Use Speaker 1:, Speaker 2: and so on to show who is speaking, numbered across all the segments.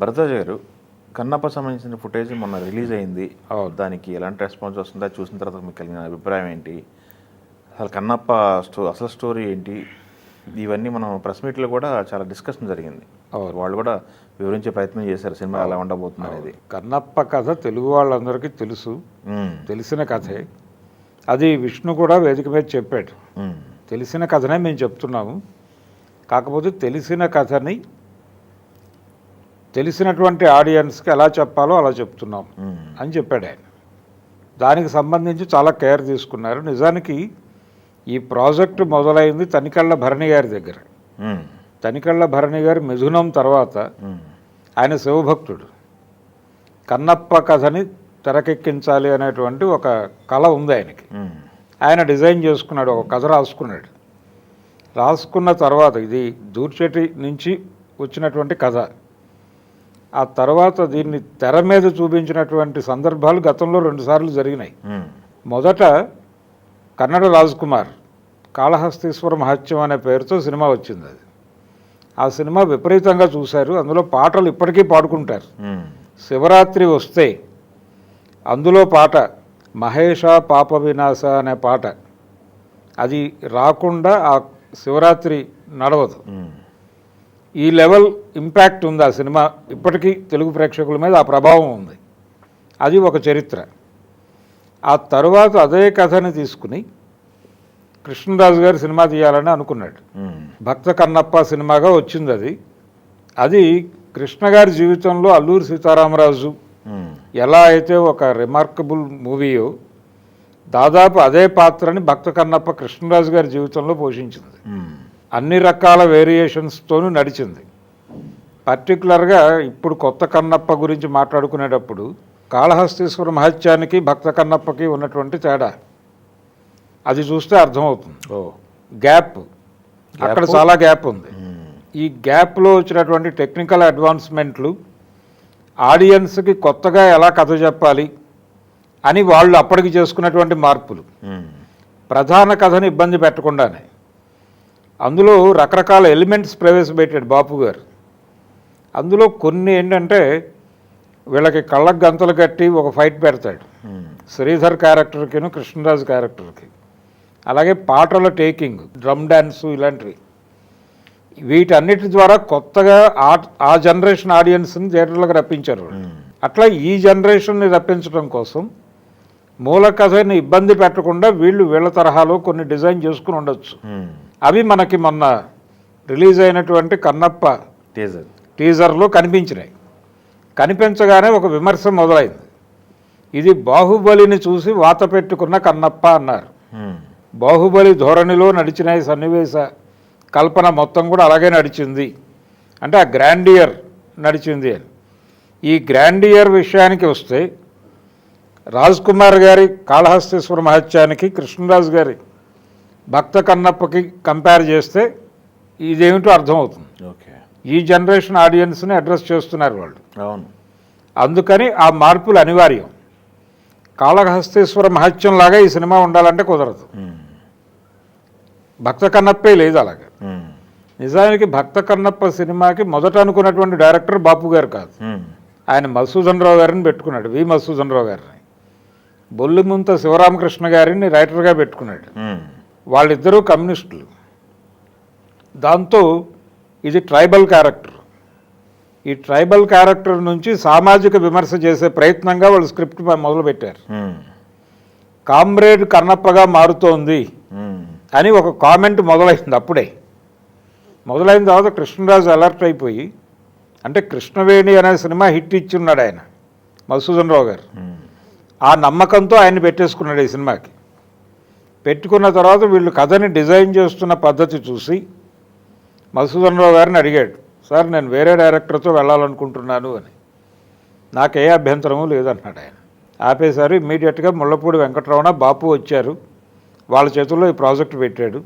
Speaker 1: భరద్వాజ్ గారు, కన్నప్ప సంబంధించిన ఫుటేజ్ మొన్న రిలీజ్ అయింది. దానికి ఎలాంటి రెస్పాన్స్ వస్తుందో చూసిన తర్వాత మీకు కలిగిన అభిప్రాయం ఏంటి? అసలు కన్నప్ప అసలు స్టోరీ ఏంటి? ఇవన్నీ మనం ప్రెస్ మీట్లో కూడా చాలా డిస్కషన్ జరిగింది. వాళ్ళు కూడా వివరించే ప్రయత్నం చేశారు సినిమా ఎలా ఉండబోతుంది అనేది.
Speaker 2: కన్నప్ప కథ తెలుగు వాళ్ళందరికీ తెలుసు, తెలిసిన కథే. అది విష్ణు కూడా వేదిక మీద చెప్పాడు. తెలిసిన కథనే మేము చెప్తున్నాము, కాకపోతే తెలిసిన కథని తెలిసినటువంటి ఆడియన్స్కి ఎలా చెప్పాలో అలా చెప్తున్నాం అని చెప్పాడు ఆయన. దానికి సంబంధించి చాలా కేర్ తీసుకున్నారు. నిజానికి ఈ ప్రాజెక్టు మొదలైంది తనికెళ్ళ భరణి గారి దగ్గర. తనికెళ్ళ భరణి గారి మిథునం తర్వాత ఆయన శివభక్తుడు. కన్నప్ప కథని తెరకెక్కించాలి అనేటువంటి ఒక కళ ఉంది ఆయనకి. ఆయన డిజైన్ చేసుకున్నాడు, ఒక కథ రాసుకున్నాడు. రాసుకున్న తర్వాత ఇది దూర్చెటి నుంచి వచ్చినటువంటి కథ. ఆ తర్వాత దీన్ని తెర మీద చూపించినటువంటి సందర్భాలు గతంలో 2 సార్లు జరిగినాయి. మొదట కన్నడ రాజ్కుమార్ కాళహస్తీశ్వర మహత్యం అనే పేరుతో సినిమా వచ్చింది. అది ఆ సినిమా విపరీతంగా చూశారు. అందులో పాటలు ఇప్పటికీ పాడుకుంటారు. శివరాత్రి వస్తే అందులో పాట మహేష పాప వినాశ అనే పాట, అది రాకుండా ఆ శివరాత్రి నడవదు. ఈ లెవెల్ ఇంపాక్ట్ ఉంది ఆ సినిమా. ఇప్పటికీ తెలుగు ప్రేక్షకుల మీద ఆ ప్రభావం ఉంది. అది ఒక చరిత్ర. ఆ తర్వాత అదే కథని తీసుకుని కృష్ణరాజు గారు సినిమా తీయాలని అనుకున్నాడు. భక్త కన్నప్ప సినిమాగా వచ్చింది అది. అది కృష్ణ గారి జీవితంలో అల్లూరి సీతారామరాజు ఎలా అయితే ఒక రిమార్కబుల్ మూవీయో, దాదాపు అదే పాత్రని భక్త కన్నప్ప కృష్ణరాజు గారి జీవితంలో పోషించింది. అన్ని రకాల వేరియేషన్స్తోనూ నడిచింది. పర్టికులర్గా ఇప్పుడు కొత్త కన్నప్ప గురించి మాట్లాడుకునేటప్పుడు కాళహస్తీశ్వర మహత్యానికి భక్త కన్నప్పకి ఉన్నటువంటి తేడా అది చూస్తే అర్థమవుతుంది. గ్యాప్ అక్కడ చాలా గ్యాప్ ఉంది. ఈ గ్యాప్లో వచ్చినటువంటి టెక్నికల్ అడ్వాన్స్మెంట్లు ఆడియన్స్కి కొత్తగా ఎలా కథ చెప్పాలి అని వాళ్ళు అప్పటికి చేసుకున్నటువంటి మార్పులు, ప్రధాన కథని ఇబ్బంది పెట్టకుండానే అందులో రకరకాల ఎలిమెంట్స్ ప్రవేశపెట్టాడు బాపు గారు. అందులో కొన్ని ఏంటంటే వీళ్ళకి కళ్ళకు గంతలు కట్టి ఒక ఫైట్ పెడతాడు శ్రీధర్ క్యారెక్టర్కిను కృష్ణరాజు క్యారెక్టర్కి. అలాగే పాటల టేకింగ్, డ్రమ్ డ్యాన్సు, ఇలాంటివి వీటన్నిటి ద్వారా కొత్తగా ఆ జనరేషన్ ఆడియన్స్ని థియేటర్లకు రప్పించారు. అట్లా ఈ జనరేషన్ని రప్పించడం కోసం మూల కథని ఇబ్బంది పెట్టకుండా వీళ్ళ తరహాలో కొన్ని డిజైన్ చేసుకుని ఉండొచ్చు. అవి మనకి మొన్న రిలీజ్ అయినటువంటి కన్నప్ప టీజర్లో కనిపించినాయి. కనిపించగానే ఒక విమర్శ మొదలైంది. ఇది బాహుబలిని చూసి వాత పెట్టుకున్న కన్నప్ప అన్నారు. బాహుబలి ధోరణిలో నడిచిన సన్నివేశ కల్పన మొత్తం కూడా అలాగే నడిచింది, అంటే ఆ గ్రాండియర్ నడిచింది అని. ఈ గ్రాండియర్ విషయానికి వస్తే రాజ్కుమార్ గారి కాళహస్తీశ్వర మహత్యానికి కృష్ణరాజు గారి భక్త కన్నప్పకి కంపేర్ చేస్తే ఇదేమిటో అర్థమవుతుంది. ఈ జనరేషన్ ఆడియన్స్ని అడ్రస్ చేస్తున్నారు వాళ్ళు.
Speaker 1: అవును,
Speaker 2: అందుకని ఆ మార్పులు అనివార్యం. కాళహస్తీశ్వర మహత్యం లాగా ఈ సినిమా ఉండాలంటే కుదరదు. భక్త కన్నప్పే లేదు అలాగా. నిజానికి భక్త కన్నప్ప సినిమాకి మొదట అనుకున్నటువంటి డైరెక్టర్ బాపు గారు కాదు, ఆయన మధుసూదన్ రావు గారిని పెట్టుకున్నాడు. వి మధుసూదన్ రావు గారిని. బొల్లిముంత శివరామకృష్ణ గారిని రైటర్గా పెట్టుకున్నాడు. వాళ్ళిద్దరూ కమ్యూనిస్టులు. దాంతో ఇది ట్రైబల్ క్యారెక్టర్. ఈ ట్రైబల్ క్యారెక్టర్ నుంచి సామాజిక విమర్శ చేసే ప్రయత్నంగా వాళ్ళు స్క్రిప్ట్ మొదలుపెట్టారు. కామ్రేడ్ కన్నప్పగా మారుతోంది అని ఒక కామెంట్ మొదలైంది. అప్పుడే మొదలైన తర్వాత కృష్ణరాజు అలర్ట్ అయిపోయి, అంటే కృష్ణవేణి అనే సినిమా హిట్ ఇచ్చున్నాడు ఆయన మధుసూదన్ రావు గారు. ఆ నమ్మకంతో ఆయన్ని పెట్టేసుకున్నాడు ఈ సినిమాకి. పెట్టుకున్న తర్వాత వీళ్ళు కథని డిజైన్ చేస్తున్న పద్ధతి చూసి మధుసూదన్ రావు గారిని అడిగాడు, సార్ నేను వేరే డైరెక్టర్తో వెళ్ళాలనుకుంటున్నాను అని. నాకే అభ్యంతరము లేదన్నాడు ఆయన. ఆపేశారు. ఇమ్మీడియట్గా ముళ్ళపూడి వెంకటరమణ, బాపు వచ్చారు. వాళ్ళ చేతుల్లో ఈ ప్రాజెక్ట్ పెట్టాడు.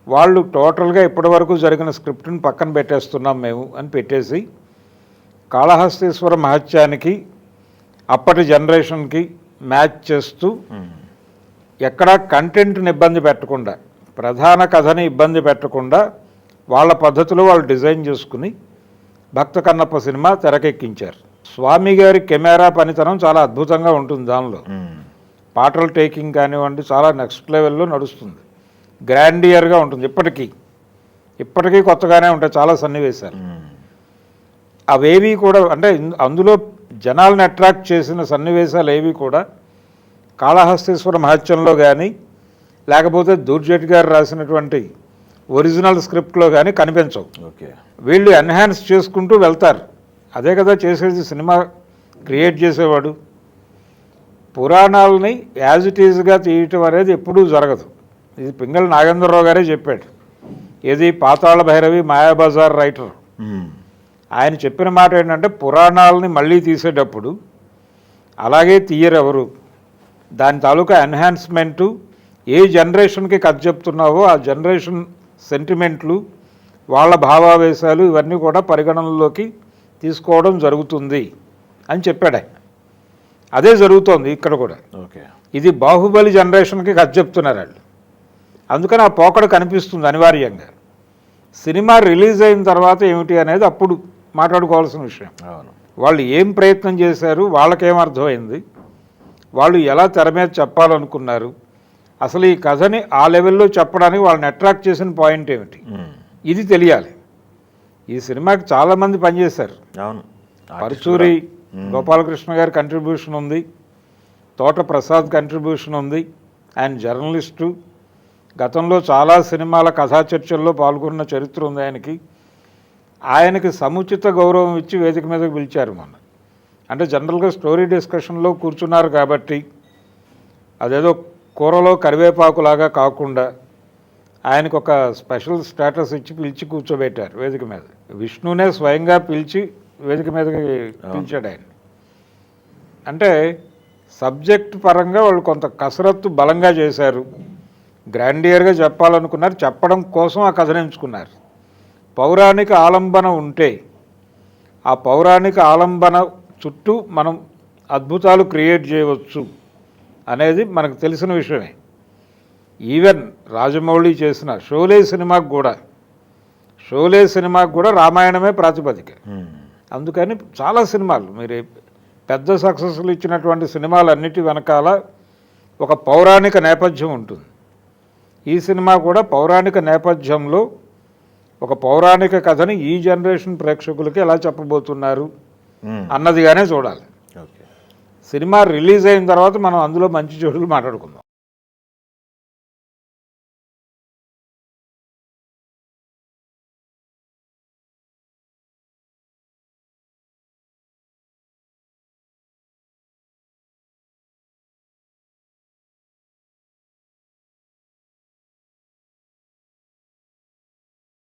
Speaker 2: వాళ్ళు టోటల్గా ఇప్పటివరకు జరిగిన స్క్రిప్ట్ని పక్కన పెట్టేస్తున్నాం మేము అని పెట్టేసి కాళహస్తీశ్వర మహత్యానికి అప్పటి జనరేషన్కి మ్యాచ్ చేస్తూ ఎక్కడా కంటెంట్ని ఇబ్బంది పెట్టకుండా, ప్రధాన కథని ఇబ్బంది పెట్టకుండా వాళ్ళ పద్ధతిలో వాళ్ళు డిజైన్ చేసుకుని భక్త కన్నప్ప సినిమా తెరకెక్కించారు. స్వామి గారి కెమెరా పనితనం చాలా అద్భుతంగా ఉంటుంది. దానిలో పాటల టేకింగ్ కానివ్వండి చాలా నెక్స్ట్ లెవెల్లో నడుస్తుంది. గ్రాండియర్గా ఉంటుంది. ఇప్పటికీ కొత్తగానే ఉంటాయి చాలా సన్నివేశాలు. అవేవి కూడా అంటే అందులో జనాలను అట్రాక్ట్ చేసిన సన్నివేశాలు ఏవి కూడా కాళహస్తీశ్వర మహత్యంలో కానీ లేకపోతే దూర్జటి గారు రాసినటువంటి ఒరిజినల్ స్క్రిప్ట్లో కానీ కనిపించవు.
Speaker 1: ఓకే,
Speaker 2: వీళ్ళు ఎన్హాన్స్ చేసుకుంటూ వెళ్తారు. అదే కదా చేసేది సినిమా క్రియేట్ చేసేవాడు. పురాణాలని యాజ్ ఇట్ ఈజ్గా తీయటం అనేది ఎప్పుడూ జరగదు. ఇది పింగళి నాగేంద్రరావు గారే చెప్పాడు. ఏది పాతాళ భైరవి మాయాబజార్ రైటర్ ఆయన చెప్పిన మాట ఏంటంటే పురాణాలని మళ్ళీ తీసేటప్పుడు అలాగే తీయరు ఎవరు. దాని తాలూకా ఎన్హాన్స్మెంటు ఏ జనరేషన్కి కథ చెప్తున్నావో ఆ జనరేషన్ సెంటిమెంట్లు వాళ్ళ భావావేశాలు ఇవన్నీ కూడా పరిగణనలోకి తీసుకోవడం జరుగుతుంది అని చెప్పాడు ఆయన. అదే జరుగుతోంది ఇక్కడ కూడా.
Speaker 1: ఓకే,
Speaker 2: ఇది బాహుబలి జనరేషన్కి కథ చెప్తున్నారు వాళ్ళు. అందుకని ఆ పోకడ కనిపిస్తుంది అనివార్యంగా. సినిమా రిలీజ్ అయిన తర్వాత ఏమిటి అనేది అప్పుడు మాట్లాడుకోవాల్సిన విషయం.
Speaker 1: అవును,
Speaker 2: వాళ్ళు ఏం ప్రయత్నం చేశారు, వాళ్ళకేం అర్థమైంది, వాళ్ళు ఎలా తెర మీద చెప్పాలనుకున్నారు, అసలు ఈ కథని ఆ లెవెల్లో చెప్పడానికి వాళ్ళని అట్రాక్ట్ చేసిన పాయింట్ ఏమిటి, ఇది తెలియాలి. ఈ సినిమాకి చాలామంది పనిచేశారు.
Speaker 1: అవును,
Speaker 2: పరుచూరి గోపాలకృష్ణ గారి కంట్రిబ్యూషన్ ఉంది, తోట ప్రసాద్ కంట్రిబ్యూషన్ ఉంది. ఆయన జర్నలిస్టు, గతంలో చాలా సినిమాల కథా చర్చల్లో పాల్గొన్న చరిత్ర ఉంది ఆయనకి సముచిత గౌరవం ఇచ్చి వేదిక మీదకి పిలిచారు మొన్న. అంటే జనరల్గా స్టోరీ డిస్కషన్లో కూర్చున్నారు కాబట్టి అదేదో కూరలో కరివేపాకులాగా కాకుండా ఆయనకు ఒక స్పెషల్ స్టేటస్ ఇచ్చి పిలిచి కూర్చోబెట్టారు వేదిక మీద. విష్ణునే స్వయంగా పిలిచి వేదిక మీదకి పిలిచాడు ఆయన. అంటే సబ్జెక్ట్ పరంగా వాళ్ళు కొంత కసరత్తు బలంగా చేశారు. గ్రాండియర్గా చెప్పాలనుకున్నారు, చెప్పడం కోసం ఆ కథను ఎంచుకున్నారు. పౌరాణిక ఆలంబన ఉంటే ఆ పౌరాణిక ఆలంబన చుట్టూ మనం అద్భుతాలు క్రియేట్ చేయవచ్చు అనేది మనకు తెలిసిన విషయమే. ఈవెన్ రాజమౌళి చేసిన షోలే సినిమాకు కూడా రామాయణమే ప్రాతిపదిక. అందుకని చాలా సినిమాలు మీరు పెద్ద సక్సెస్లు ఇచ్చినటువంటి సినిమాలన్నిటి వెనకాల ఒక పౌరాణిక నేపథ్యం ఉంటుంది. ఈ సినిమా కూడా పౌరాణిక నేపథ్యంలో ఒక పౌరాణిక కథని ఈ జనరేషన్ ప్రేక్షకులకి ఎలా చెప్పబోతున్నారు అన్నదిగానే చూడాలి. సినిమా రిలీజ్ అయిన తర్వాత మనం అందులో మంచి చెడులు మాట్లాడుకుందాం.